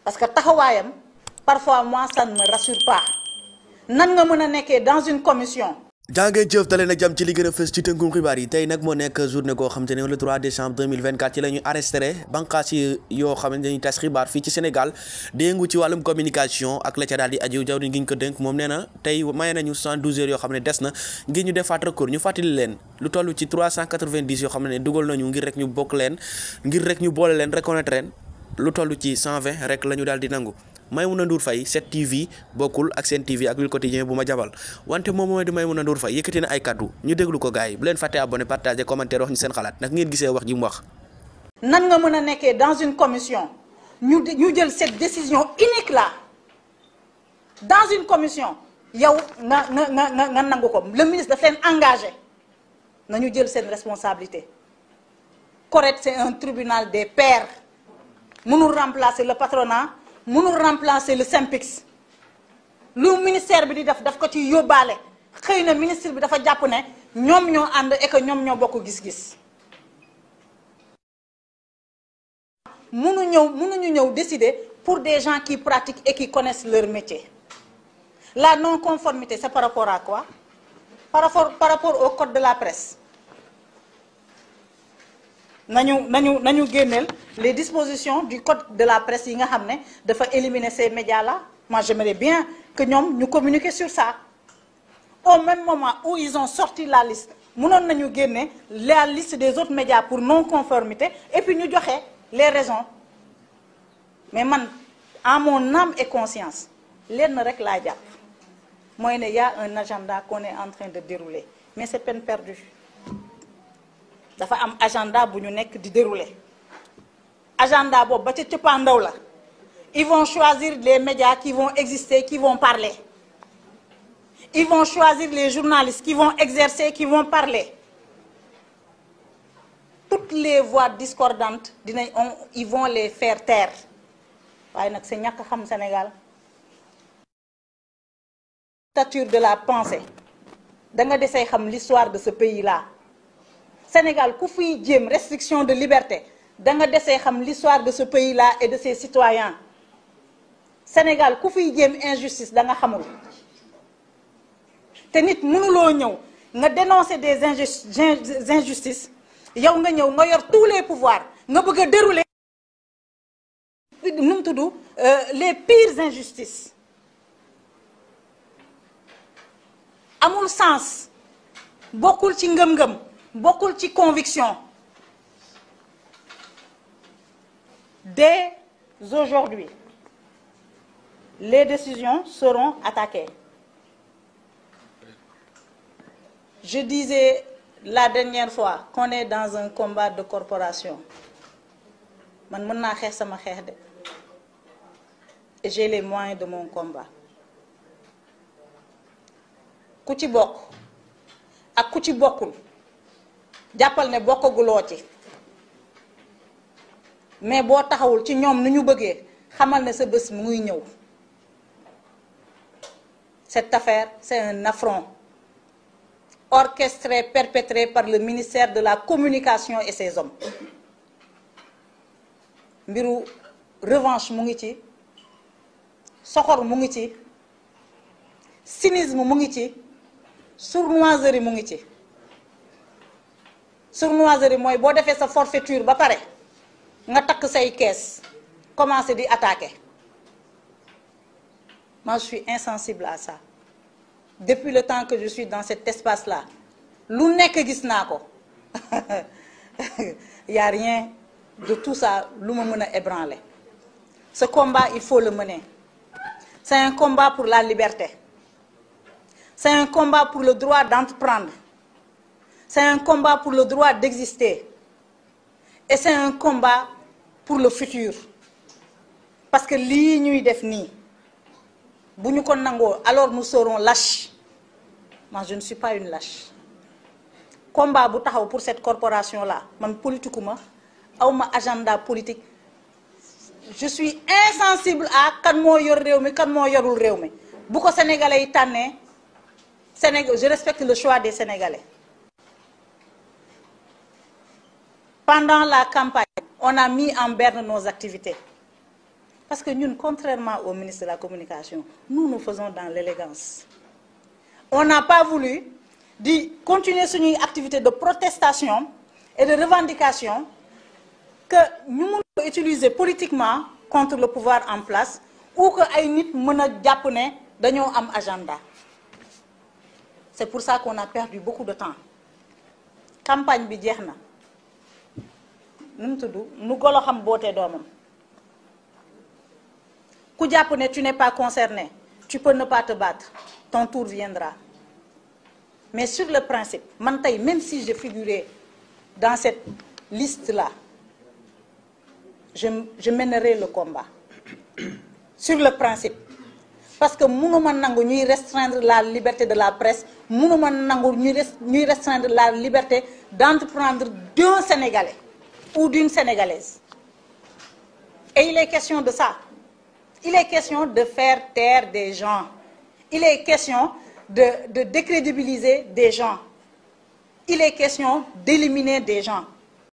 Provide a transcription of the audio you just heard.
parce que taxawaayam parfois moi ça ne me rassure pas nan nga mën a nekkee dans une commission. jàngeen jëf dalee nag jàmm ci li gën a fës ci tënkum xibaar yi tey nag moo nekk journée koo xamante ne le 3 décembre 2024 ci la ñu arrêté banqaas yi yoo xamante ne dañuy tas xibaar fii ci Sénégal di yëngu ci wàllum communication ak la ca daal di aju jawriñ gi ñu ko dénk moom nee na tey maye nañu 112 heures yoo xam ne des na ngir ñu defaat recours ñu fàttali leen lu toll ci 390 yoo xam ne dugal nañu ngir rek ñu bokk leen ngir rek ñu boole leen reconnaître leen lu toll ci 120 rek la ñu daal di nangu. Maimouna Ndour Faye 7TV bokkul ak Sen TV ak L'Il Quotidien bu ma jabal wante moom mooy di Maimouna Ndour Faye yëkkati na ay kaddu ñu déglu ko gars yi bu leen fàtte abonné partager commentaire wax ñu seen xalaat nag ngeen gisee wax ji mu wax. nan nga mën a nekkee dans une commission ñu jël cette décision unique là dans une commission yow nga nangu ko le ministre daf leen engagé nañu jël seen responsabilité. correct c'est un tribunal des pairs mënul remplacer le patronat. mënul remplacer le SYNPICS lu ministère bi di daf ko ci yóbbaale xëy na ministre bi dafa jàpp ne ñoom ñoo ànd et que ñoom ñoo bokk gis-gis mënuñu ñëw décider pour des gens qui pratiquent et qui connaissent leur métier. La non-conformité c'est par rapport à quoi? Par rapport au code de la presse. nañu génneel les dispositions du code de la presse yi nga xam ne dafa éliminer ces médias là. Moi j'aimerais bien que ñoom ñu communiquer sur ça au même moment où ils ont sorti la liste mënoon nañu génne la liste des autres médias pour non-conformité et puis ñu joxe les raisons mais man en mon âme et conscience lenn rek laa jàpp mooy ne y a un agenda qu'on est en train de dérouler mais c'est peine perdue. dafa am agenda bu ñu nekk di dérouler agenda boobu ba ca cëppaandaw la ils vont choisir les médias qui vont exister qui vont parler ils vont choisir les journalistes qui vont exercer qui vont parler toutes les voix discordantes ils vont les faire taire waaye nag c'est ñàkk xam Sénégal. Dictature de la pensée da nga desee xam l'histoire de ce pays-là. Sénégal ku fiy jéem restriction de liberté da nga desee xam l'histoire de ce pays-là et de ses citoyens. Sénégal ku fiy jéem injustice da nga xamul te nit mënuloo ñëw nga dénoncer des injustices yow nga ñëw nga yor tous les pouvoirs nga bëgg a dérouler nu mu tudd les pires injustices amul sens bokkul ci ngëm-ngëm bokkul ci conviction. Dès aujourd'hui les décisions seront attaquées. Je disais la dernière fois qu'on est dans un combat de corporation man mën naa xeex sama xeex de et j'ai les moyens de mon combat ku ci bokk ak ku ci bokkul jàppal ne bokkaguloo ci mais boo taxawul ci ñoom nu ñu bëggee xamal ne sa bés mu ngi ñëw. Cette affaire c'est un affront orchestré perpétré par le ministère de la Communication et ses hommes. Mbiru revanche mu ngi ci soxor mu ngi ci cynisme mu ngi ci sournoiserie mu ngi ci. Sournoiserie mooy boo defee sa forfaiture ba pare nga takk say kees commencer di attaquer. Moi je suis insensible à ça depuis le temps que je suis dans cet espace-là lu nekk gis naa ko y a rien de tout ça lu ma mën a ébranler. Ce combat il faut le mener. C'est un combat pour la liberté. C'est un combat pour le droit d'entreprendre. C'est un combat pour le droit d'exister. Et c'est un combat pour le futur. Parce que lii ñuy def nii bu ñu ko nangoo alors nous serons lâches. Moi je ne suis pas une lâche. Combat bu taxaw pour cette corporation là man politique ma awma agenda politique. Je suis insensible à kan moo yor réew mi kan moo yorul réew mi bu ko sénégalais yi tànnee je respecte le choix des sénégalais. Pendant la campagne on a mis en berne nos activités. Parce que nous, contrairement au ministre de la Communication, nous faisons dans l'élégance. On n'a pas voulu continuer sur une activité de protestation et de revendication que nous pouvons utiliser politiquement contre le pouvoir en place ou que ay nit mëna japp né dañoo am agenda. C'est pour ça qu'on a perdu beaucoup de temps. Campagne bi jeexna. Num tuddu nu golo xam boté domam. Ku japp né tu n'es pas concerné, tu peux ne pas te battre. Ton tour viendra. Mais sur le principe, même si je figurais dans cette liste-là, je mènerai le combat. Sur le principe. Parce que nous ne restreindre la liberté de la presse, nous ne restreindre la liberté d'entreprendre d'un Sénégalais ou d'une Sénégalaise. Et il est question de ça. Il est question de faire taire des gens. Il est question de décrédibiliser des gens. Il est question d'éliminer des gens.